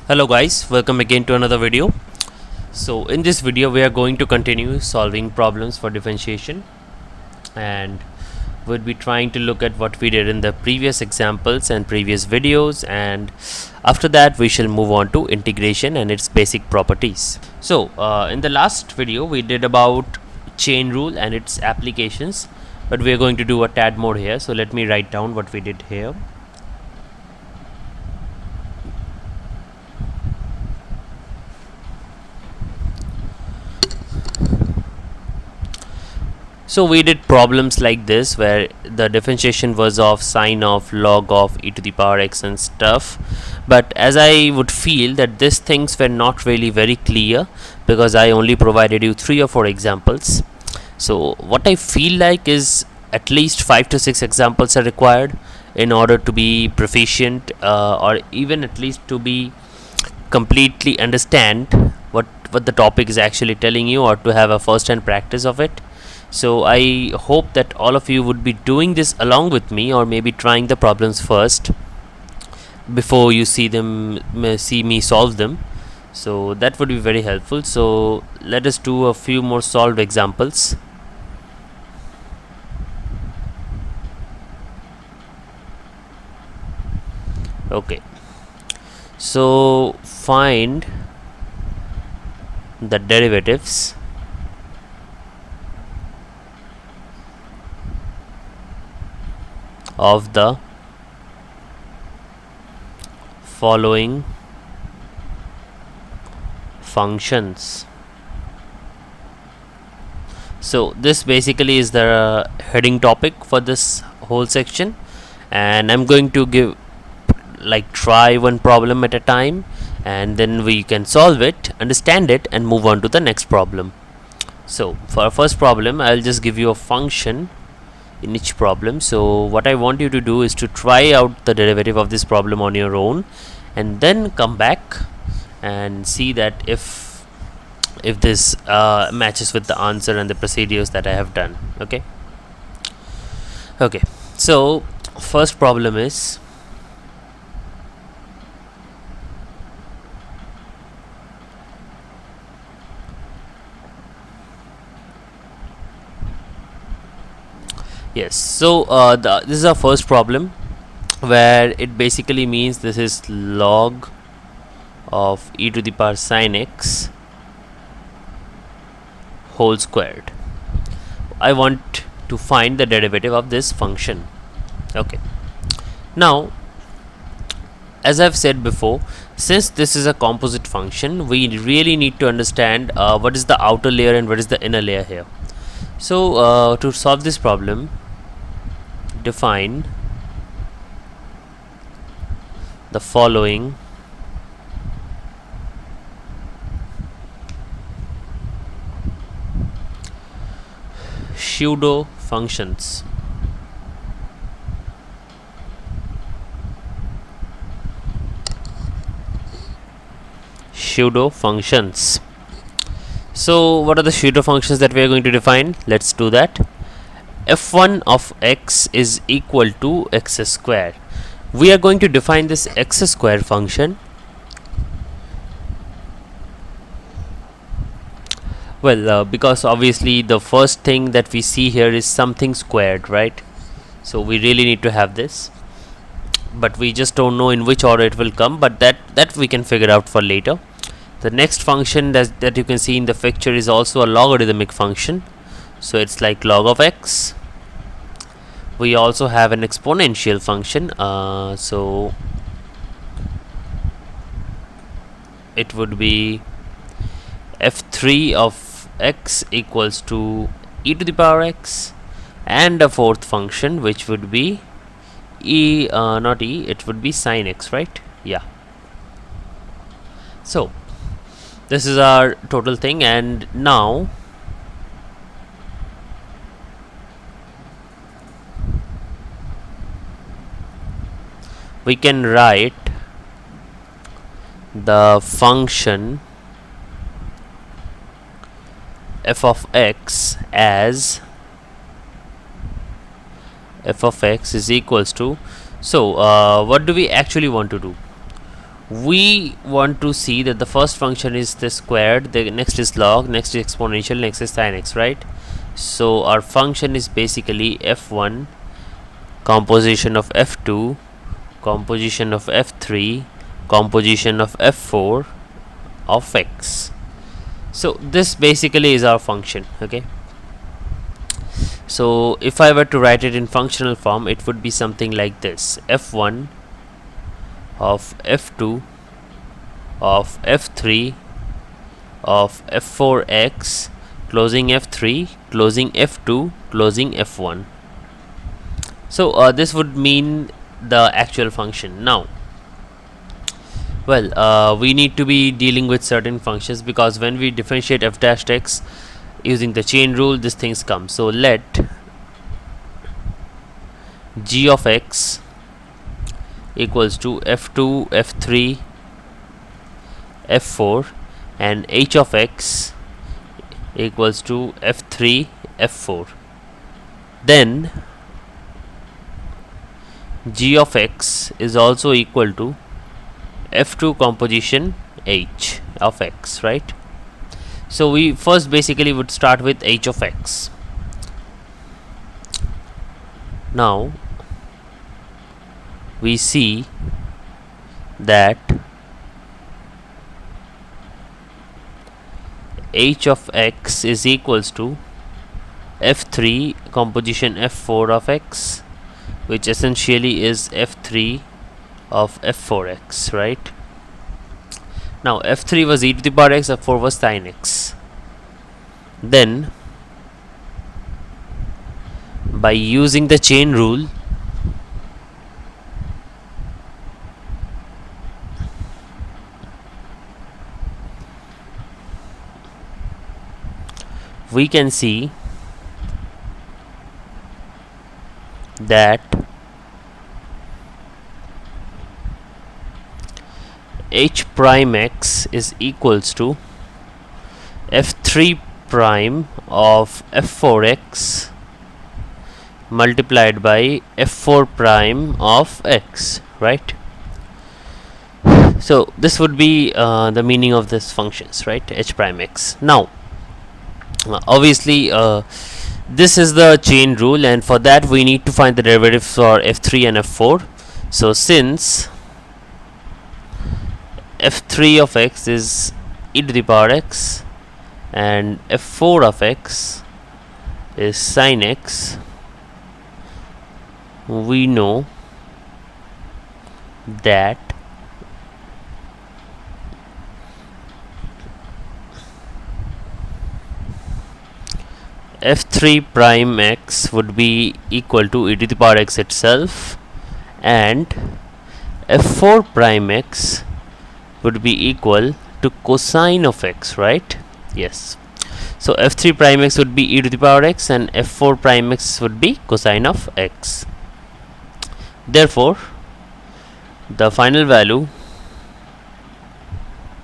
Hello guys, welcome again to another video. So in this video we are going to continue solving problems for differentiation, and we'll be trying to look at what we did in the previous examples and previous videos, and after that we shall move on to integration and its basic properties. So in the last video we did about chain rule and its applications, but we are going to do a tad more here. So let me write down what we did here. So we did problems like this where the differentiation was of sine of log of e to the power x and stuff, but as I would feel that these things were not really very clear because I only provided you 3 or 4 examples. So what I feel like is at least 5 to 6 examples are required in order to be proficient, or even at least to be completely understand what the topic is actually telling you, or to have a first hand practice of it. So I hope that all of you would be doing this along with me, or maybe trying the problems first before you see me solve them. So that would be very helpful. So let us do a few more solved examples. Okay, so find the derivatives of the following functions. So this basically is the heading topic for this whole section, and I'm going to try one problem at a time, and then we can solve it, understand it, and move on to the next problem. So for our first problem, I'll just give you a function in each problem. So what I want you to do is to try out the derivative of this problem on your own, and then come back and see that if this matches with the answer and the procedures that I have done. Okay, so first problem is yes. So this is our first problem, where it basically means this is log of e to the power sine x whole squared. I want to find the derivative of this function. Okay, now as I've said before, since this is a composite function, we really need to understand what is the outer layer and what is the inner layer here. So to solve this problem, define the following pseudo functions. So what are the pseudo functions that we are going to define? Let's do that. f1 of x is equal to x square. We are going to define this x square function. Well, because obviously the first thing that we see here is something squared, right? So we really need to have this, but we just don't know in which order it will come, but that we can figure out for later. The next function that you can see in the picture is also a logarithmic function, so it's like log of x. We also have an exponential function, so it would be f3 of x equals to e to the power x, and a fourth function which would be it would be sine x, right? Yeah. So this is our total thing, and now we can write the function f of x as f of x is equals to, so what do we actually want to do? we want to see that the first function is the squared, the next is log, next is exponential, next is sin x, right? So our function is basically f1 composition of f2 composition of f3 composition of f4 of x. So this basically is our function. Okay, so if I were to write it in functional form, it would be something like this: f1 of f2 of f3 of f4x closing f3 closing f2 closing f1. So this would mean the actual function. Now, well, we need to be dealing with certain functions, because when we differentiate f dash x using the chain rule, these things come. So let g of x equals to f2 f3 f4 and h of x equals to f3 f4. Then g of x is also equal to f2 composition h of x, right? So we first basically would start with h of x. Now we see that h of x is equals to f3 composition f4 of x, which essentially is f3 of f4x, right? Now f3 was e to the power x, f4 was sin x. Then by using the chain rule, we can see that h prime x is equals to f3 prime of f4x multiplied by f4 prime of x, right? So this would be the meaning of this functions, right? H prime x. Now obviously this is the chain rule, and for that we need to find the derivatives for f3 and f4. So since f3 of x is e to the power x and f4 of x is sin x, we know that f3 prime x would be equal to e to the power x itself, and f4 prime x would be equal to cosine of x, right? Yes. So f3 prime x would be e to the power x and f4 prime x would be cosine of x. Therefore, the final value,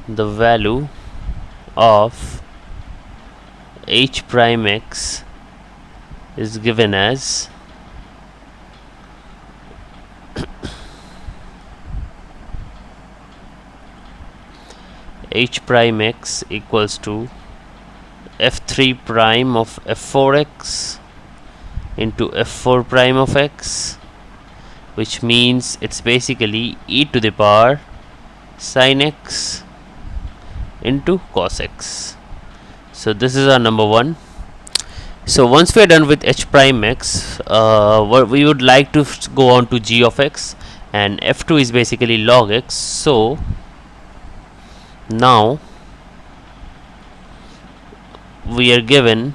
the value of h prime x is given as h prime x equals to f3 prime of f4x into f4 prime of x, which means it's basically e to the power sin x into cos x. So this is our number one. So once we are done with h prime x, we would like to go on to g of x, and f2 is basically log x. So now we are given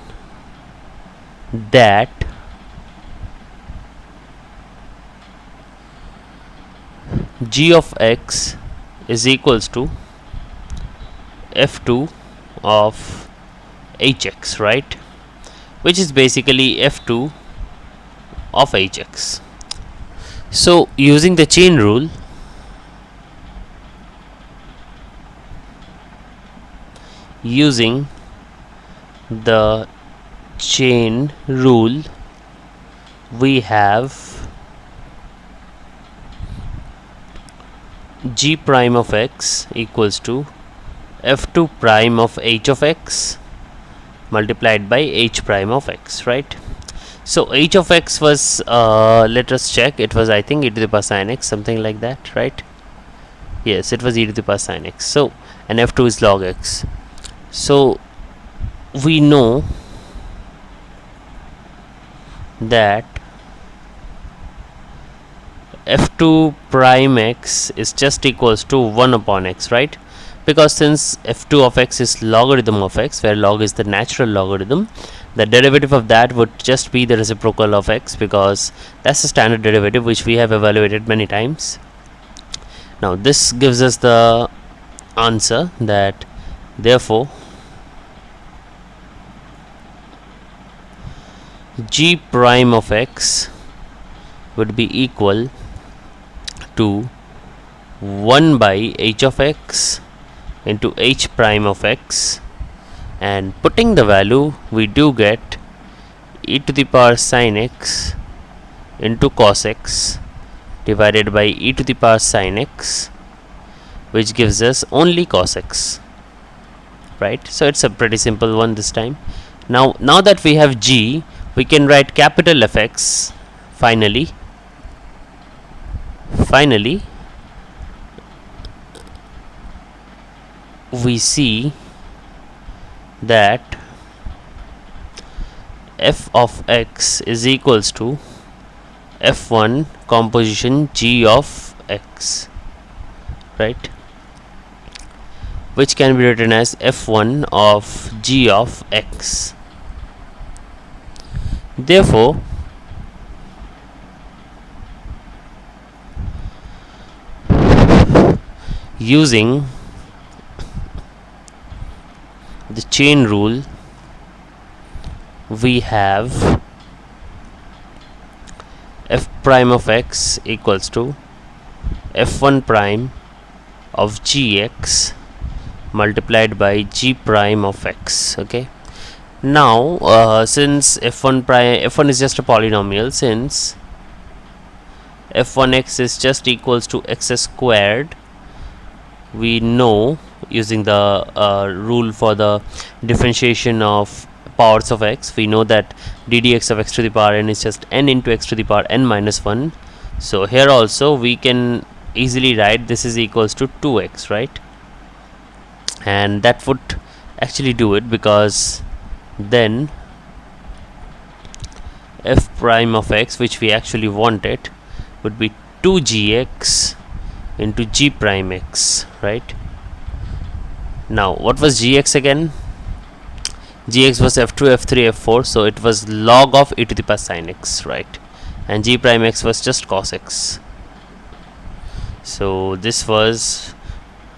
that g of x is equals to f2 of hx, right? Which is basically f2 of hx. So using the chain rule, using the chain rule, we have g prime of x equals to f2 prime of h of x multiplied by h prime of x, right? So h of x was, let us check, it was I think e to the power sin x, something like that, right? Yes, it was e to the power sin x. So, and f2 is log x. So, we know that f2 prime x is just equals to 1 upon x, right? Because since f2 of x is logarithm of x, where log is the natural logarithm, the derivative of that would just be the reciprocal of x, because that's the standard derivative which we have evaluated many times. Now this gives us the answer that therefore g prime of x would be equal to 1 by h of x into h prime of x, and putting the value we do get e to the power sin x into cos x divided by e to the power sin x, which gives us only cos x, right? So it's a pretty simple one this time. Now that we have g, we can write capital Fx. Finally, we see that f of x is equals to f1 composition g of x, right? Which can be written as f1 of g of x. Therefore, using the chain rule, we have f prime of x equals to f1 prime of gx multiplied by g prime of x. Okay. Now, since f1 is just a polynomial, since f1x is just equals to x squared, we know using the rule for the differentiation of powers of x, we know that ddx of x to the power n is just n into x to the power n minus 1. So here also we can easily write this is equals to 2x, right? And that would actually do it, because then f prime of x, which we actually wanted, would be 2gx into g prime x, right? Now what was gx again? Gx was f2, f3, f4, so it was log of e to the power sin x, right? And g prime x was just cos x. So this was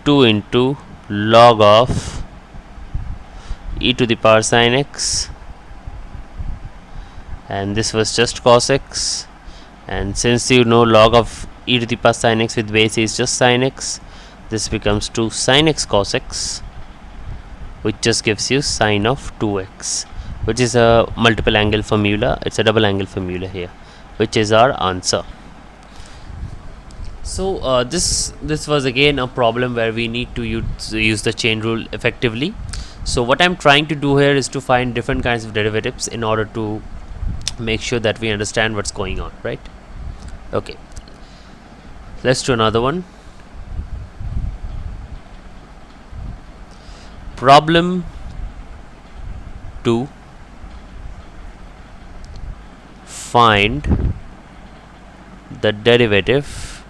2 into log of e to the power sin x, and this was just cos x. And since you know log of e to the power sin x with base is just sin x, this becomes 2 sin x cos x, which just gives you sine of 2x, which is a multiple angle formula. It's a double angle formula here, which is our answer. So this was again a problem where we need to use the chain rule effectively. So what I'm trying to do here is to find different kinds of derivatives in order to make sure that we understand what's going on, right? Okay, let's do another one. Problem 2. Find the derivative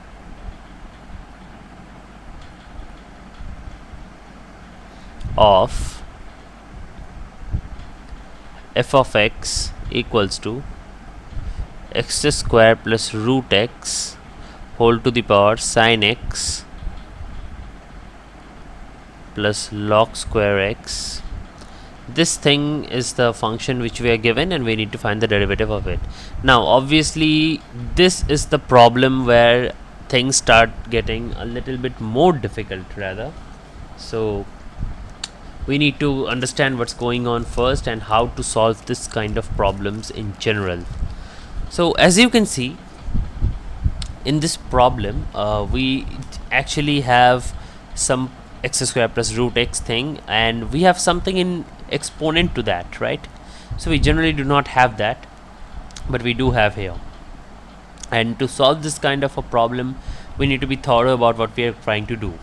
of f of x equals to x square plus root x whole to the power sin x plus log square x. This thing is the function which we are given, and we need to find the derivative of it. Now obviously this is the problem where things start getting a little bit more difficult rather. So we need to understand what's going on first and how to solve this kind of problems in general. So as you can see, in this problem, we actually have some x square plus root x thing, and we have something in exponent to that, right? So we generally do not have that, but we do have here. And to solve this kind of a problem, we need to be thorough about what we are trying to do.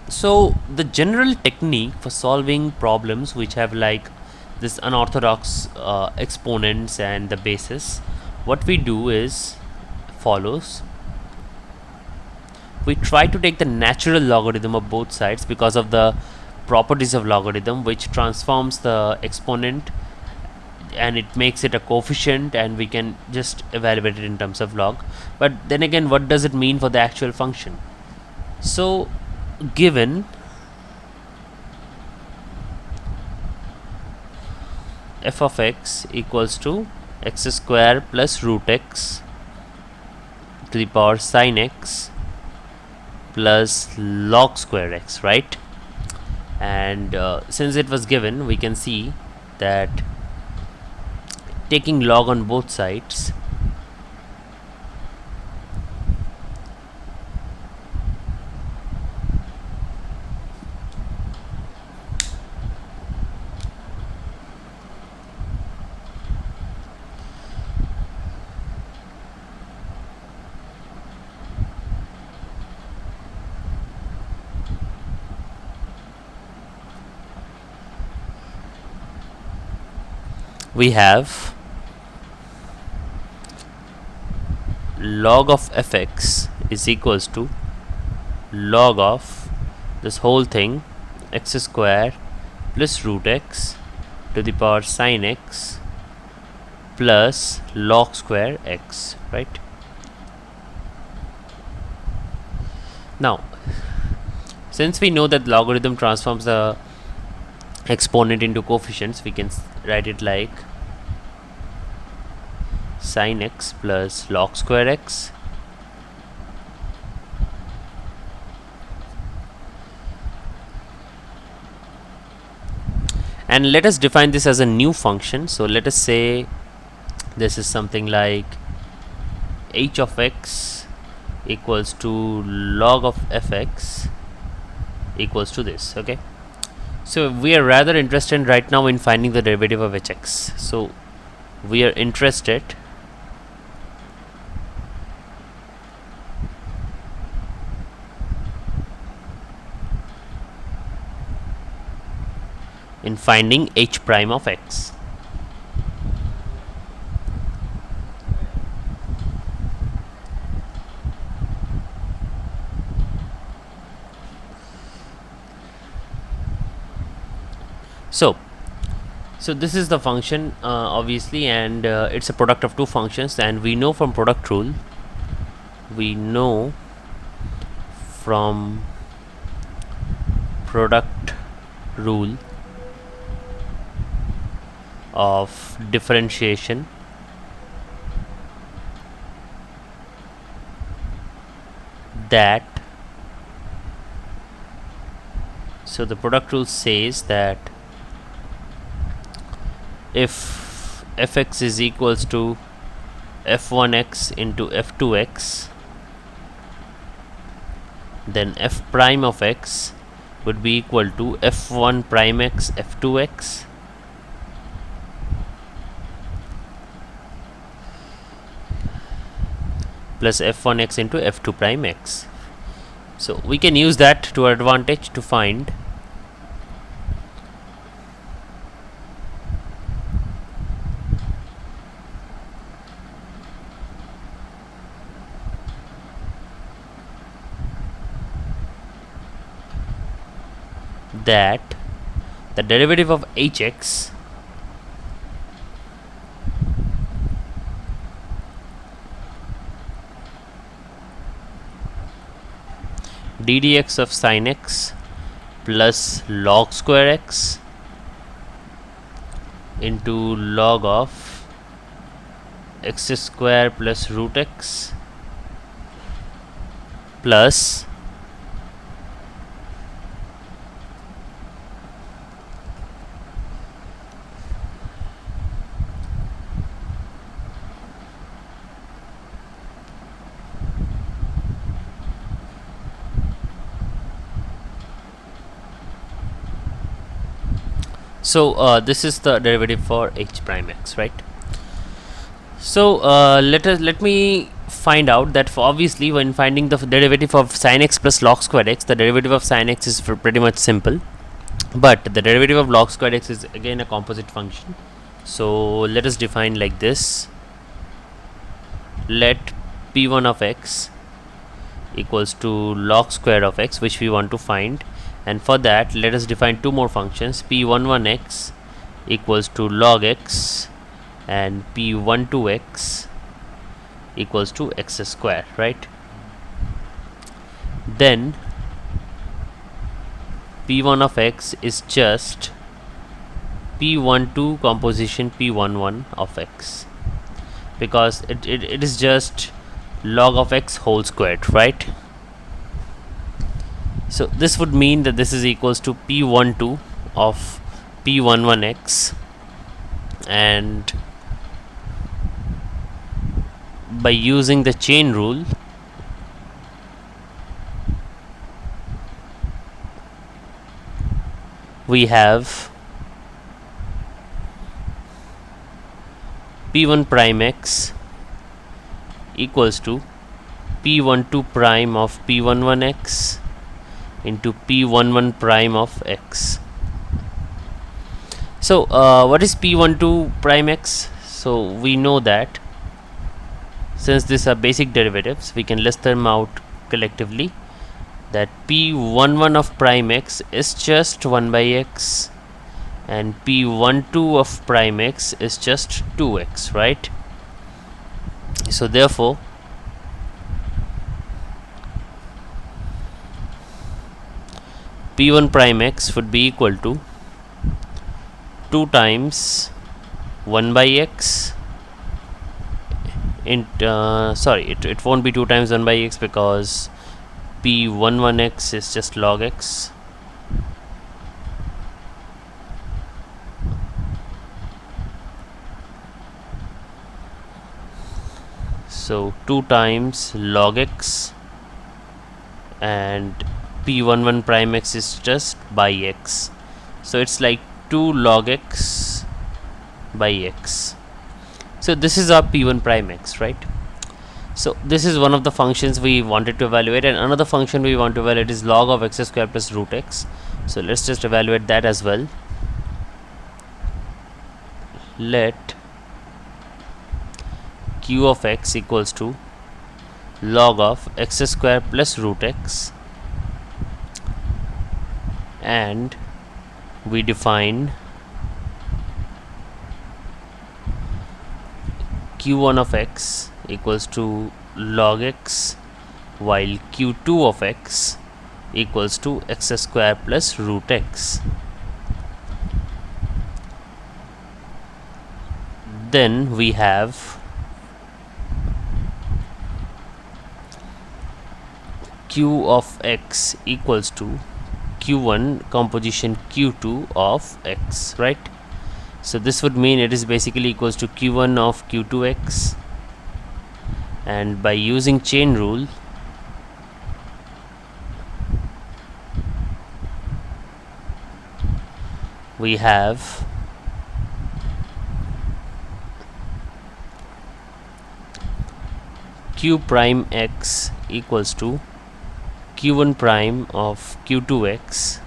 So the general technique for solving problems which have like this unorthodox exponents and the basis, what we do is follows. We try to take the natural logarithm of both sides because of the properties of logarithm, which transforms the exponent and it makes it a coefficient, and we can just evaluate it in terms of log. But then again, what does it mean for the actual function? So given f of x equals to x square plus root x to the power sine x plus log square x, right? And since it was given, we can see that taking log on both sides, we have log of fx is equals to log of this whole thing x square plus root x to the power sine x plus log square x, right? Now, since we know that logarithm transforms the exponent into coefficients, we can write it like sine x plus log square x and let us define this as a new function. So let us say this is something like h of x equals to log of fx equals to this. Okay, so we are rather interested right now in finding the derivative of hx. So we are interested in finding h prime of x. So this is the function, obviously, and it's a product of two functions, and we know from product rule of differentiation that so the product rule says that if fx is equals to f1x into f2x, then f prime of x would be equal to f1 prime x f2x plus f1x into f2 prime x. So we can use that to our advantage to find that the derivative of hx ddx of sin x plus log square x into log of x square plus root x plus So this is the derivative for h prime x, right? So let me find out that for obviously when finding the derivative of sin x plus log squared x, the derivative of sin x is pretty much simple, but the derivative of log squared x is again a composite function. So let us define like this: let p1 of x equals to log square of x, which we want to find, and for that let us define two more functions: p11x equals to log x and p12x equals to x square, right? Then p1 of x is just p12 composition p11 of x, because it is just log of x whole squared, right? So this would mean that this is equals to p12 of p11x, and by using the chain rule we have p1 prime x equals to p12 prime of p11x into p11 prime of x. So what is p12 prime x? So we know that since these are basic derivatives, we can list them out collectively, that p11 of prime x is just 1 by x and p12 of prime x is just 2x, right? So therefore p1 prime x would be equal to 2 times 1 by x it won't be 2 times 1 by x, because p11x is just log x, so 2 times log x, and p11 prime x is just by x, so it's like 2 log x by x. So this is our p1 prime x, right? So this is one of the functions we wanted to evaluate, and another function we want to evaluate is log of x square plus root x. So let's just evaluate that as well. Let q of x equals to log of x square plus root x, and we define q1 of x equals to log x, while q2 of x equals to x square plus root x. Then we have q of x equals to q1 composition q2 of x, right? So this would mean it is basically equals to q1 of q2x, and by using chain rule we have q prime x equals to q1 prime of q2x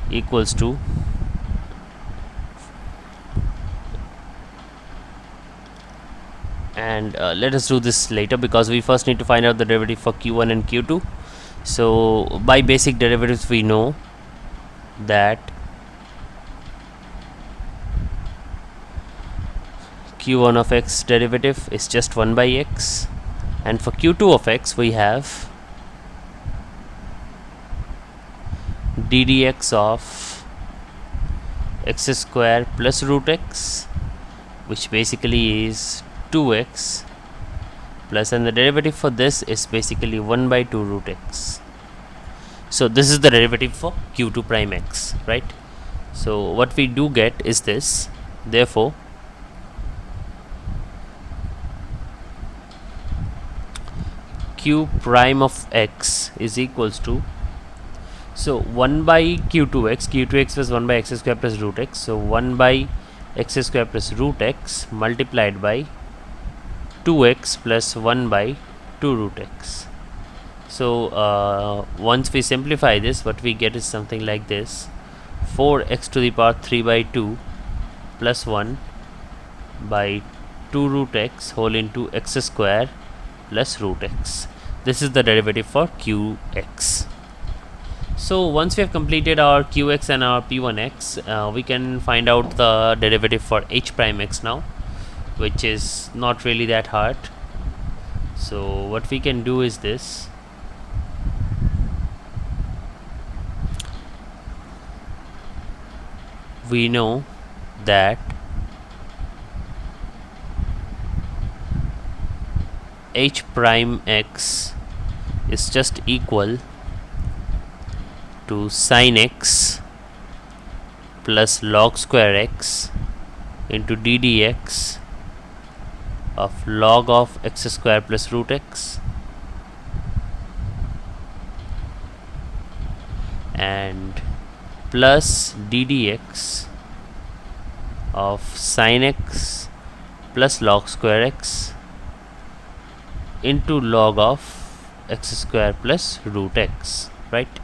equals to and let us do this later, because we first need to find out the derivative for q1 and q2. So by basic derivatives we know that q1 of x derivative is just 1 by x, and for q2 of x we have ddx of x square plus root x, which basically is 2x plus, and the derivative for this is basically 1 by 2 root x. So this is the derivative for q2 prime x, right? So what we do get is this. Therefore q prime of x is equals to, So 1 by q2x, q2x was 1 by x square plus root x, so 1 by x square plus root x multiplied by 2x plus 1 by 2 root x. So once we simplify this, what we get is something like this: 4x to the power 3 by 2 plus 1 by 2 root x whole into x square plus root x. This is the derivative for qx. So once we have completed our qx and our p1x, we can find out the derivative for h prime x now, which is not really that hard. So what we can do is this: we know that h prime x is just equal to sin x plus log square x into ddx of log of x square plus root x and plus ddx of sin x plus log square x into log of x square plus root x, right?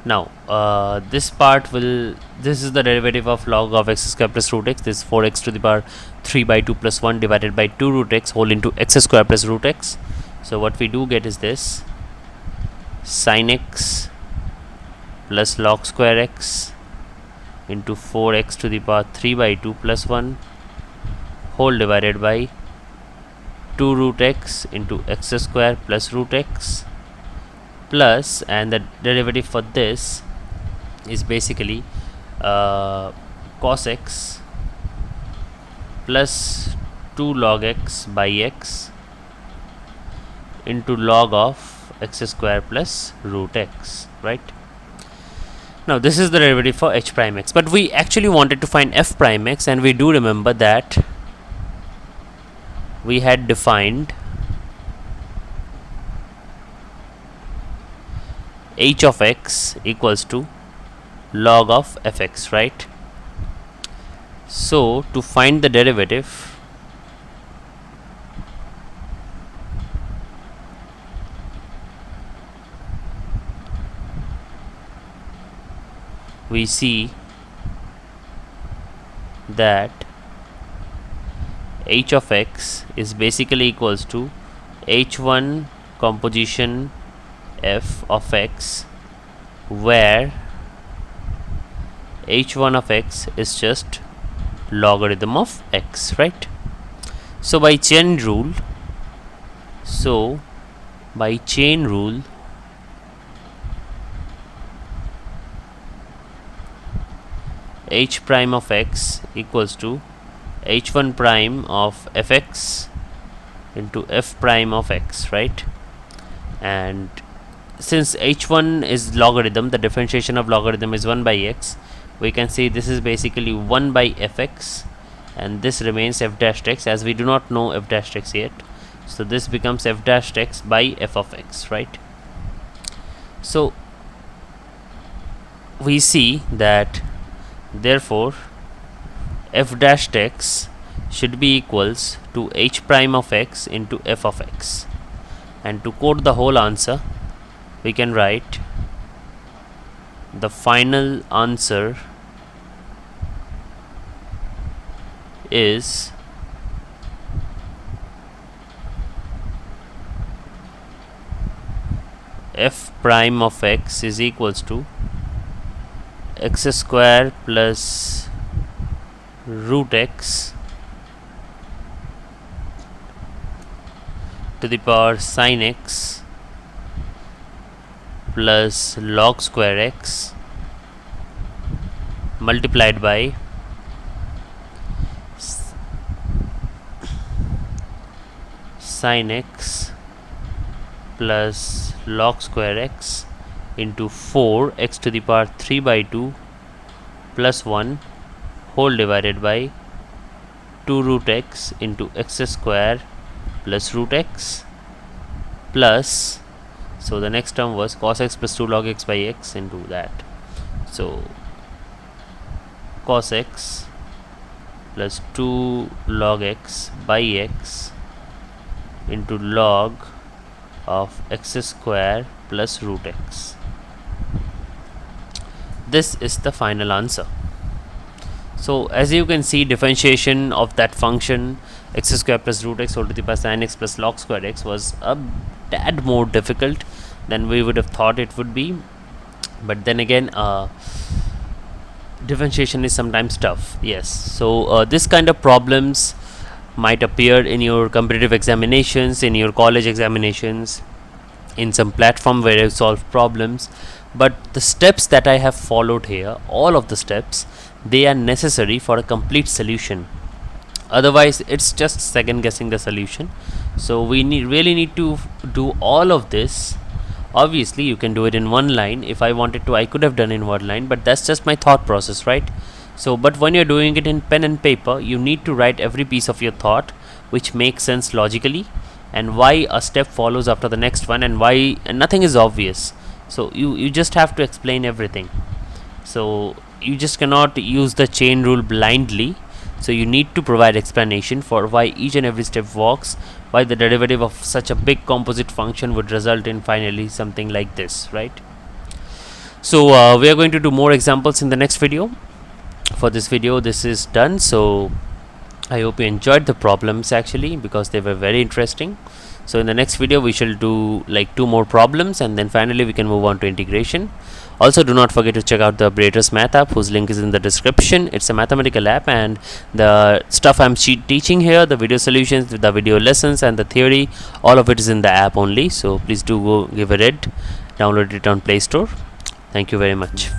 Now this is the derivative of log of x square plus root x. This is 4x to the power 3 by 2 plus 1 divided by 2 root x whole into x square plus root x. So what we do get is this: sin x plus log square x into 4x to the power 3 by 2 plus 1 whole divided by 2 root x into x square plus root x plus, and the derivative for this is basically cos x plus 2 log x by x into log of x square plus root x, right? Now this is the derivative for h prime x, but we actually wanted to find f prime x, and we do remember that we had defined h of x equals to log of fx, right? So to find the derivative, we see that h of x is basically equals to h1 composition f of x, where h1 of x is just logarithm of x, right? So by chain rule, h prime of x equals to h1 prime of fx into f prime of x, right? And since h1 is logarithm, the differentiation of logarithm is 1 by x, we can say this is basically 1 by fx, and this remains f dash x, as we do not know f dash x yet. So this becomes f dash x by f of x, right? So we see that therefore f dash x should be equals to h prime of x into f of x. And to quote the whole answer, we can write the final answer is f prime of x is equals to x square plus root x to the power sin x plus log square x multiplied by sin x plus log square x into 4x to the power 3 by 2 plus 1 whole divided by 2 root x into x square plus root x plus So the next term was cos x plus 2 log x by x into that. So cos x plus 2 log x by x into log of x square plus root x. This is the final answer. So as you can see, differentiation of that function x square plus root x whole to the power sin x plus log square x was a tad more difficult than we would have thought it would be. But then again, differentiation is sometimes tough. Yes. So this kind of problems might appear in your competitive examinations, in your college examinations, in some platform where you solve problems. But the steps that I have followed here, all of the steps, they are necessary for a complete solution. Otherwise it's just second guessing the solution. So we really need to do all of this. Obviously you can do it in one line. If I wanted to, I could have done in one line, but that's just my thought process, right? So but when you're doing it in pen and paper, you need to write every piece of your thought which makes sense logically, and why a step follows after the next one, and why, and nothing is obvious. So you just have to explain everything. So you just cannot use the chain rule blindly. So you need to provide explanation for why each and every step works, why the derivative of such a big composite function would result in finally something like this, right? So we are going to do more examples in the next video. For this video, this is done. So I hope you enjoyed the problems actually, because they were very interesting. So in the next video we shall do like 2 more problems, and then finally we can move on to integration. Also, do not forget to check out the Breatter Maths app, whose link is in the description. It's a mathematical app, and the stuff I'm teaching here, the video solutions, the video lessons, and the theory, all of it is in the app only. So please do go give a read, download it on Play Store. Thank you very much.